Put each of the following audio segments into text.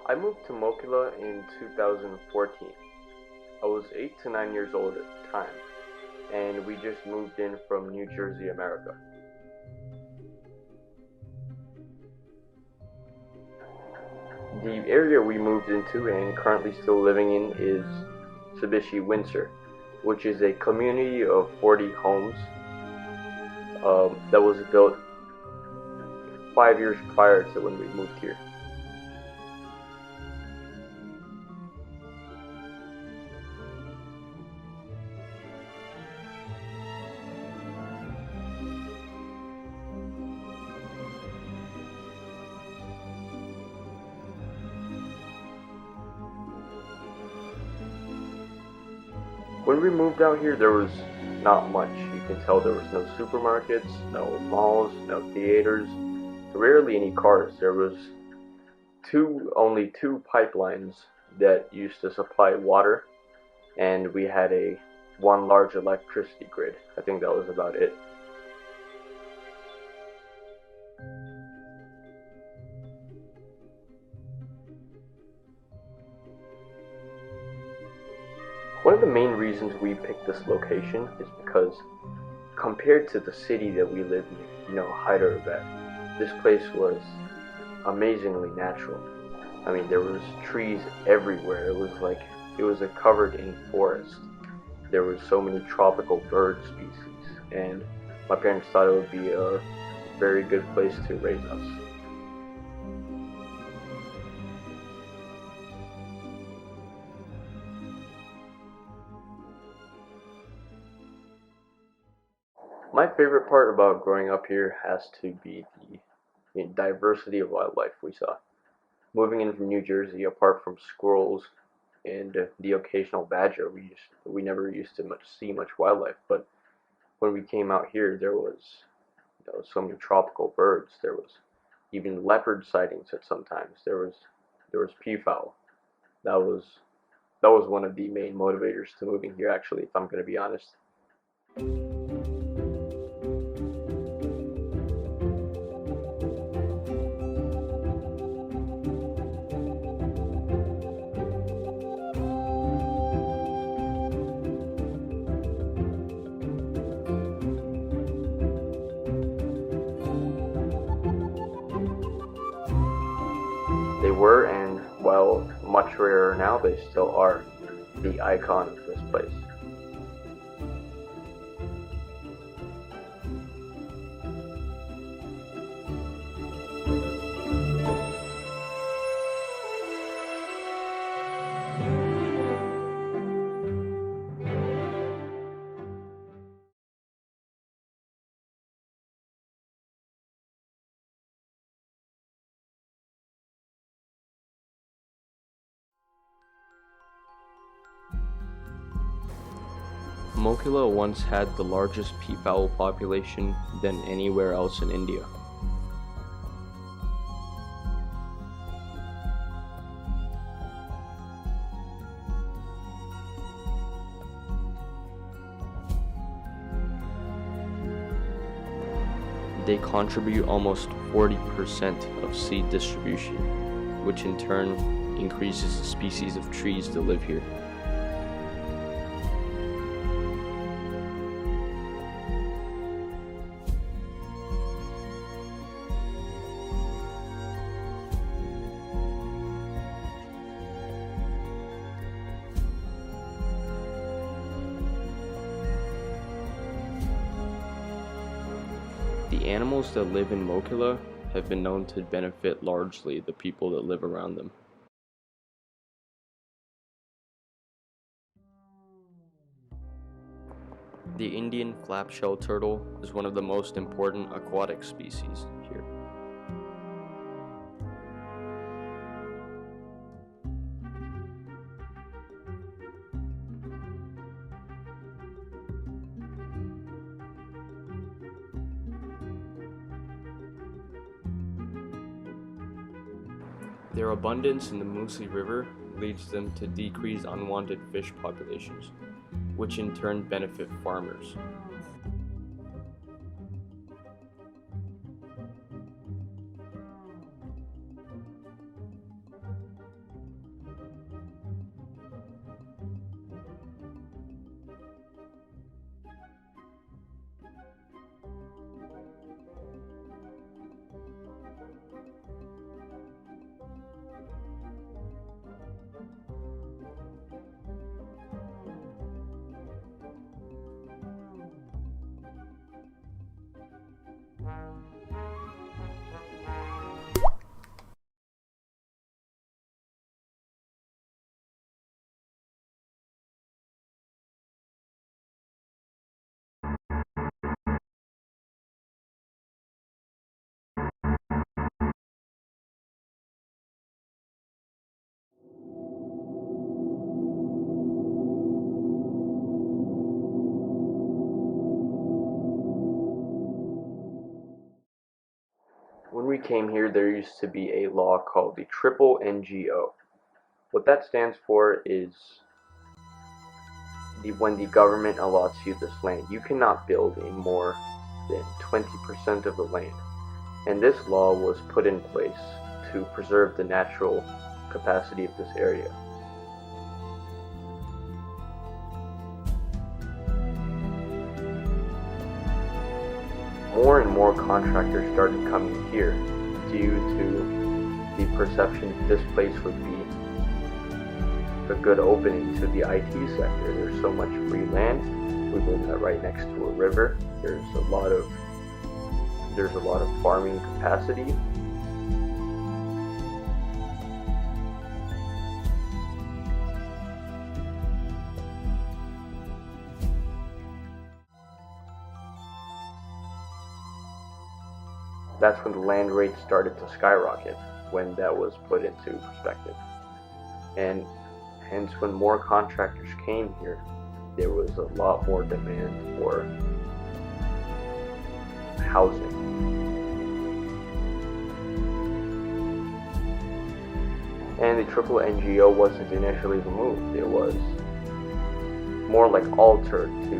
I moved to Mokila in 2014. I was 8 to 9 years old at the time, and we just moved in from New Jersey, America. The area we moved into and currently still living in is Tsubishi, Windsor, which is a community of 40 homes that was built 5 years prior to when we moved here. When we moved out here, there was not much. You can tell there was no supermarkets, no malls, no theaters, rarely any cars. There was only two pipelines that used to supply water, and we had one large electricity grid. I think that was about it. One of the main reasons we picked this location is because compared to the city that we lived in, Hyderabad, this place was amazingly natural. I mean, there was trees everywhere. It was covered in forest. There was so many tropical bird species, and my parents thought it would be a very good place to raise us. My favorite part about growing up here has to be the diversity of wildlife we saw. Moving in from New Jersey, apart from squirrels and the occasional badger, we never used to see much wildlife. But when we came out here, there was so many tropical birds. There was even leopard sightings at sometimes. There was peafowl. That was that was one of the main motivators to moving here. Actually, if I'm going to be honest. They were, and while much rarer now, they still are the icon of this place. Mokila once had the largest peafowl population than anywhere else in India. They contribute almost 40% of seed distribution, which in turn increases the species of trees that live here. The animals that live in Mokila have been known to benefit largely the people that live around them. The Indian flapshell turtle is one of the most important aquatic species here. Their abundance in the Musi River leads them to decrease unwanted fish populations, which in turn benefit farmers. we came here, there used to be a law called the Triple NGO. What that stands for is when the government allots you this land, you cannot build in more than 20% of the land. And this law was put in place to preserve the natural capacity of this area. More and more contractors started coming here due to the perception that this place would be a good opening to the IT sector. There's so much free land. We live right next to a river. There's a lot of farming capacity. That's when the land rates started to skyrocket, when that was put into perspective. And hence, when more contractors came here, there was a lot more demand for housing. And the Triple NGO wasn't initially removed. It was more like altered to,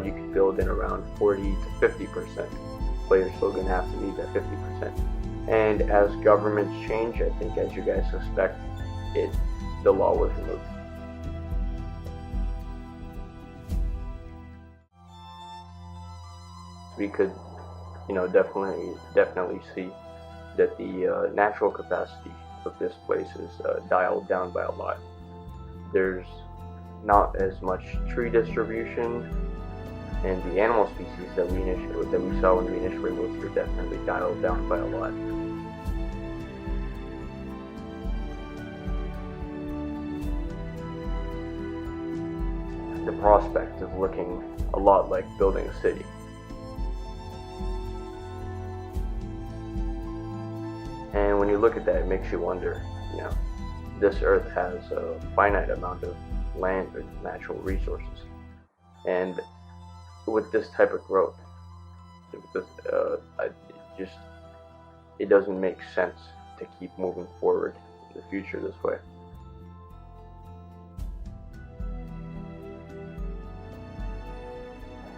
you could build in around 40 to 50%, but you're still going to have to leave at 50%. And as governments change, I think as you guys suspect, the law was removed. We could, definitely see that the natural capacity of this place is dialed down by a lot. There's not as much tree distribution, and the animal species that we saw when we initially moved here definitely dialed down by a lot. The prospect is looking a lot like building a city. And when you look at that, it makes you wonder, this earth has a finite amount of land or natural resources. And with this type of growth, it doesn't make sense to keep moving forward in the future this way.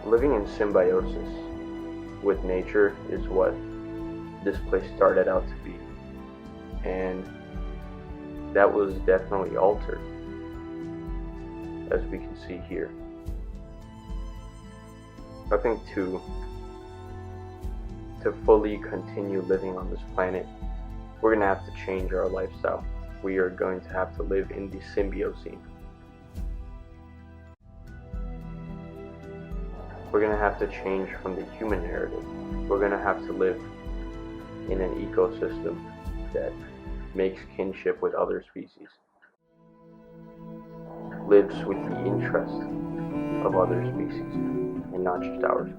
Living in symbiosis with nature is what this place started out to be, and that was definitely altered, as we can see here. I think to fully continue living on this planet, we're going to have to change our lifestyle. We are going to have to live in the symbiocene. We're going to have to change from the human narrative. We're going to have to live in an ecosystem that makes kinship with other species, lives with the interest of other species, and not just ours.